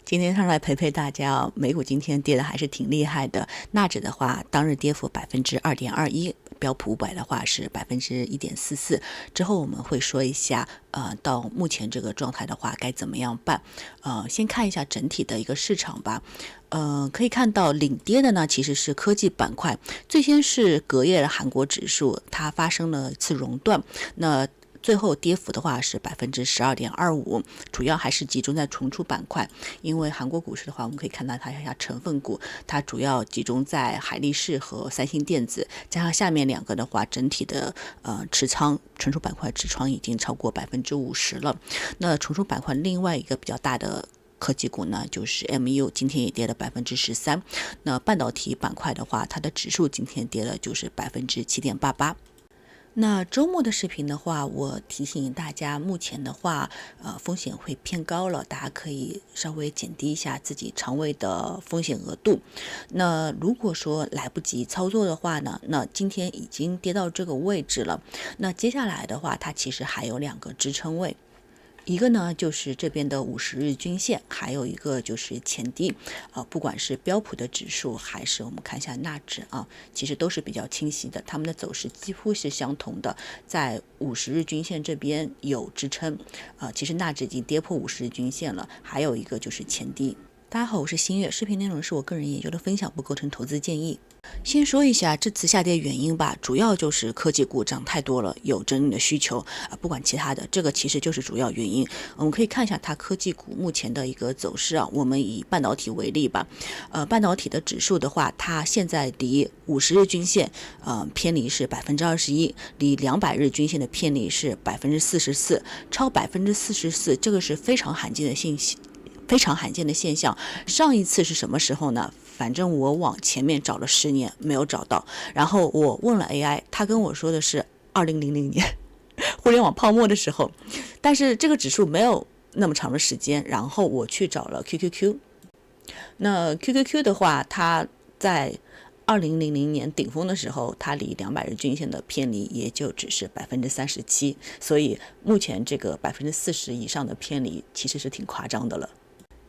今天上来陪陪大家哦，美股今天跌的还是挺厉害的。纳指的话，当日跌幅2.21%，标普500的话是1.44%。之后我们会说一下，到目前这个状态的话该怎么样办？先看一下整体的一个市场吧。可以看到领跌的呢其实是科技板块，最先是隔夜的韩国指数，它发生了一次熔断，那最后跌幅的话是12.25%，主要还是集中在存储板块。因为韩国股市的话，我们可以看到它成分股，它主要集中在海力士和三星电子，加上下面两个的话，整体的持仓存储板块持仓已经超过50%了。那存储板块另外一个比较大的科技股呢，就是 MU， 今天也跌了13%。那半导体板块的话，它的指数今天跌了就是7.88%。那周末的视频的话，我提醒大家，目前的话，风险会偏高了，大家可以稍微减低一下自己仓位的风险额度。那如果说来不及操作的话呢，那今天已经跌到这个位置了，那接下来的话，它其实还有2个支撑位。一个呢就是这边的50日均线，还有一个就是前低，不管是标普的指数还是我们看一下纳指啊，其实都是比较清晰的，它们的走势几乎是相同的，在50日均线这边有支撑，其实纳指已经跌破50日均线了，还有一个就是前低。大家好，我是新月，视频内容是我个人研究的分享，不构成投资建议。先说一下这次下跌原因吧，主要就是科技股涨太多了，有整理的需求，不管其他的，这个其实就是主要原因。我们可以看一下它科技股目前的一个走势啊，我们以半导体为例吧，半导体的指数的话，它现在离50日均线偏离是21%，离200日均线的偏离是44%，超44%，这个是非常罕见的现象。上一次是什么时候呢？反正我往前面找了10年没有找到，然后我问了 AI， 他跟我说的是2000年互联网泡沫的时候，但是这个指数没有那么长的时间。然后我去找了 QQQ， 那 QQQ 的话，它在2000年顶峰的时候，它离200日均线的偏离也就只是37%，所以目前这个40%以上的偏离其实是挺夸张的了。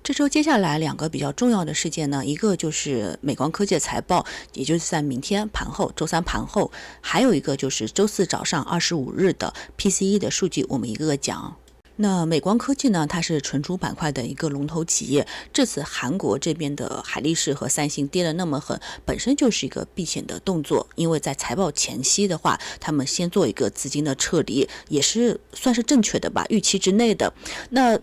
这周接下来2个比较重要的事件呢，一个就是美光科技的财报，也就是在明天盘后，周三盘后，还有一个就是周四早上25日的 PCE 的数据，我们一个个讲。那美光科技呢，它是存储板块的一个龙头企业，这次韩国这边的海力士和三星跌得那么狠，本身就是一个避险的动作，因为在财报前夕的话，他们先做一个资金的撤离，也是算是正确的吧，预期之内的。那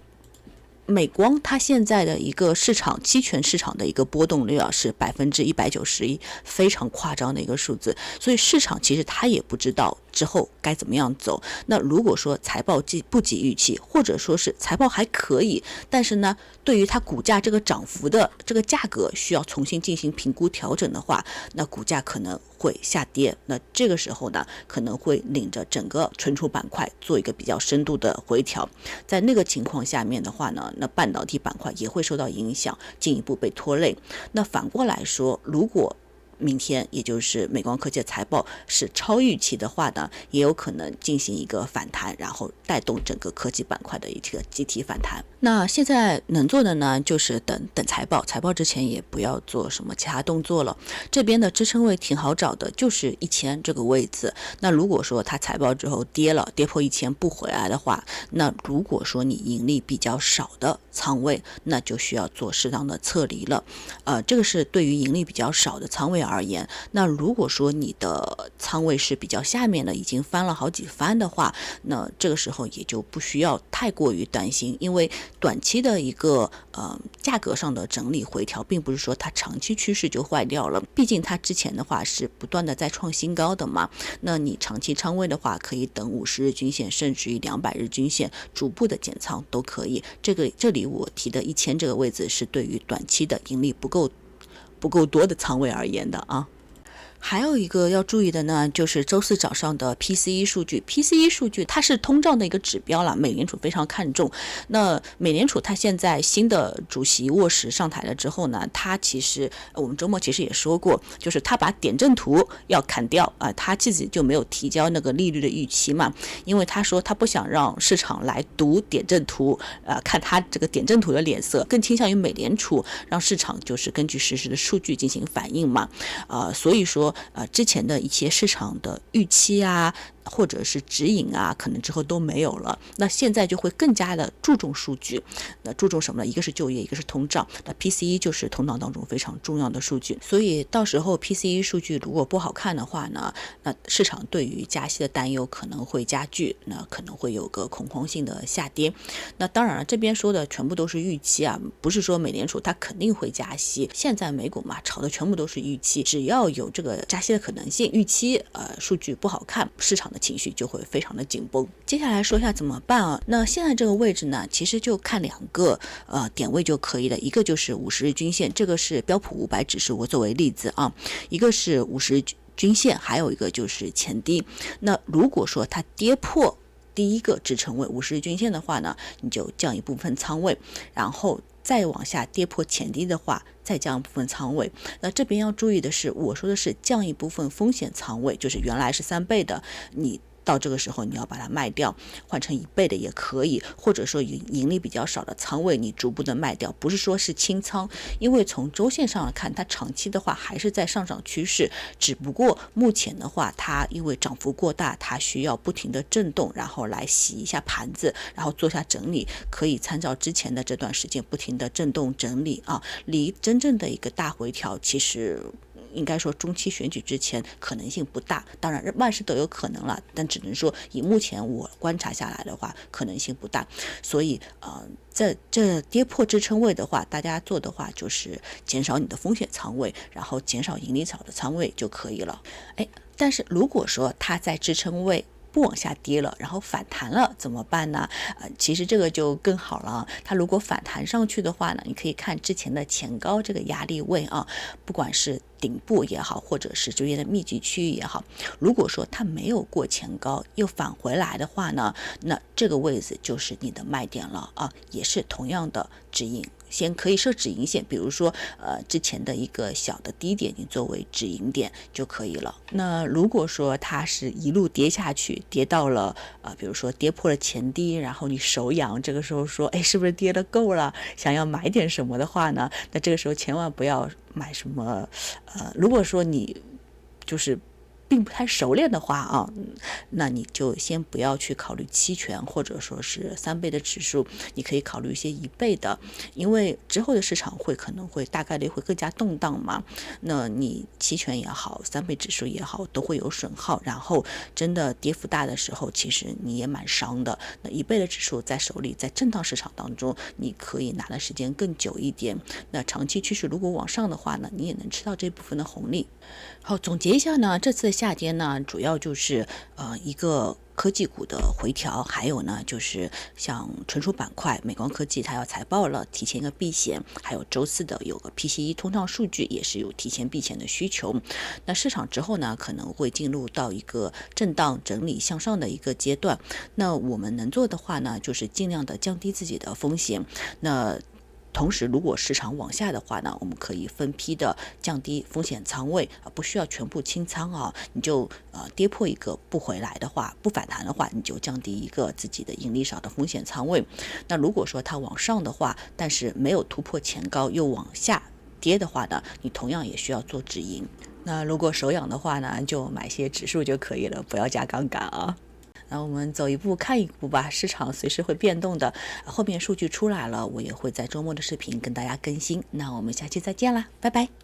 美光它现在的一个期权市场的一个波动率是191%，非常夸张的一个数字，所以市场其实它也不知道之后该怎么样走。那如果说财报不及预期，或者说是财报还可以，但是呢，对于它股价这个涨幅的这个价格需要重新进行评估调整的话，那股价可能会下跌。那这个时候呢，可能会领着整个存储板块做一个比较深度的回调。在那个情况下面的话呢，那半导体板块也会受到影响，进一步被拖累。那反过来说，如果明天也就是美光科技的财报是超预期的话呢，也有可能进行一个反弹，然后带动整个科技板块的一个集体反弹。那现在能做的呢，就是等财报，财报之前也不要做什么其他动作了。这边的支撑位挺好找的，就是1000这个位置。那如果说它财报之后跌破1000不回来的话，那如果说你盈利比较少的仓位，那就需要做适当的撤离了。这个是对于盈利比较少的仓位而言。那如果说你的仓位是比较下面的，已经翻了好几番的话，那这个时候也就不需要太过于担心，因为短期的一个价格上的整理回调，并不是说它长期趋势就坏掉了，毕竟它之前的话是不断的在创新高的嘛。那你长期仓位的话，可以等50日均线，甚至于200日均线逐步的减仓都可以。这里我提的1000这个位置是对于短期的盈利不够多的仓位而言的啊。还有一个要注意的呢，就是周四早上的 PCE 数据。PCE 数据它是通胀的一个指标了，美联储非常看重。那美联储它现在新的主席沃什上台了之后呢，他其实我们周末其实也说过，就是他把点阵图要砍掉啊，他自己就没有提交那个利率的预期嘛，因为他说他不想让市场来读点阵图，看他这个点阵图的脸色，更倾向于美联储让市场就是根据实时的数据进行反应嘛，所以说之前的一些市场的预期啊，或者是指引啊，可能之后都没有了。那现在就会更加的注重数据，那注重什么呢？一个是就业，一个是通胀。那 PCE 就是通胀当中非常重要的数据，所以到时候 PCE 数据如果不好看的话呢，那市场对于加息的担忧可能会加剧，那可能会有个恐慌性的下跌。那当然了，这边说的全部都是预期啊，不是说美联储它肯定会加息。现在美股嘛，炒的全部都是预期，只要有这个加息的可能性，预期数据不好看，市场的情绪就会非常的紧绷。接下来说一下怎么办啊？那现在这个位置呢，其实就看两个点位就可以了，一个就是50日均线，这个是标普500指数，我作为例子啊，一个是50日均线，还有一个就是前低。那如果说它跌破第一个支撑位50日均线的话呢，你就降一部分仓位，然后再往下跌破前低的话，再降一部分仓位。那这边要注意的是，我说的是降一部分风险仓位，就是原来是3倍的，你到这个时候你要把它卖掉，换成1倍的也可以，或者说盈利比较少的仓位你逐步的卖掉，不是说是清仓，因为从周线上来看，它长期的话还是在上涨趋势，只不过目前的话，它因为涨幅过大，它需要不停的震动，然后来洗一下盘子，然后做下整理，可以参照之前的这段时间不停的震动整理啊，离真正的一个大回调其实应该说中期选举之前可能性不大，当然万事都有可能了，但只能说以目前我观察下来的话可能性不大，所以这跌破支撑位的话，大家做的话就是减少你的风险仓位，然后减少盈利少的仓位就可以了。但是如果说它在支撑位不往下跌了，然后反弹了怎么办呢？其实这个就更好了。它如果反弹上去的话呢，你可以看之前的前高这个压力位啊，不管是顶部也好，或者是中间的密集区域也好，如果说它没有过前高又返回来的话呢，那这个位置就是你的卖点了啊，也是同样的指引。先可以设止盈线，比如说之前的一个小的低点，你作为止盈点就可以了。那如果说它是一路跌下去，跌到了比如说跌破了前低，然后你手痒，这个时候说是不是跌得够了，想要买点什么的话呢，那这个时候千万不要买什么如果说你就是并不太熟练的话啊，那你就先不要去考虑期权或者说是3倍的指数，你可以考虑一些1倍的，因为之后的市场可能会大概率会更加动荡嘛，那你期权也好3倍指数也好都会有损耗，然后真的跌幅大的时候其实你也蛮伤的。那1倍的指数在手里，在震荡市场当中你可以拿的时间更久一点，那长期趋势如果往上的话呢，你也能吃到这部分的红利。好，总结一下呢，这次下跌呢主要就是一个科技股的回调，还有呢就是像存储板块美光科技它要财报了，提前一个避险，还有周四的有个 PCE 通胀数据也是有提前避险的需求。那市场之后呢可能会进入到一个震荡整理向上的一个阶段，那我们能做的话呢就是尽量的降低自己的风险，那同时如果市场往下的话呢，我们可以分批的降低风险仓位，不需要全部清仓啊，你就跌破一个不回来的话，不反弹的话，你就降低一个自己的盈利少的风险仓位。那如果说它往上的话，但是没有突破前高又往下跌的话呢，你同样也需要做止盈。那如果手痒的话呢，就买些指数就可以了，不要加杠杆啊。那我们走一步看一步吧，市场随时会变动的，后面数据出来了，我也会在周末的视频跟大家更新。那我们下期再见啦，拜拜。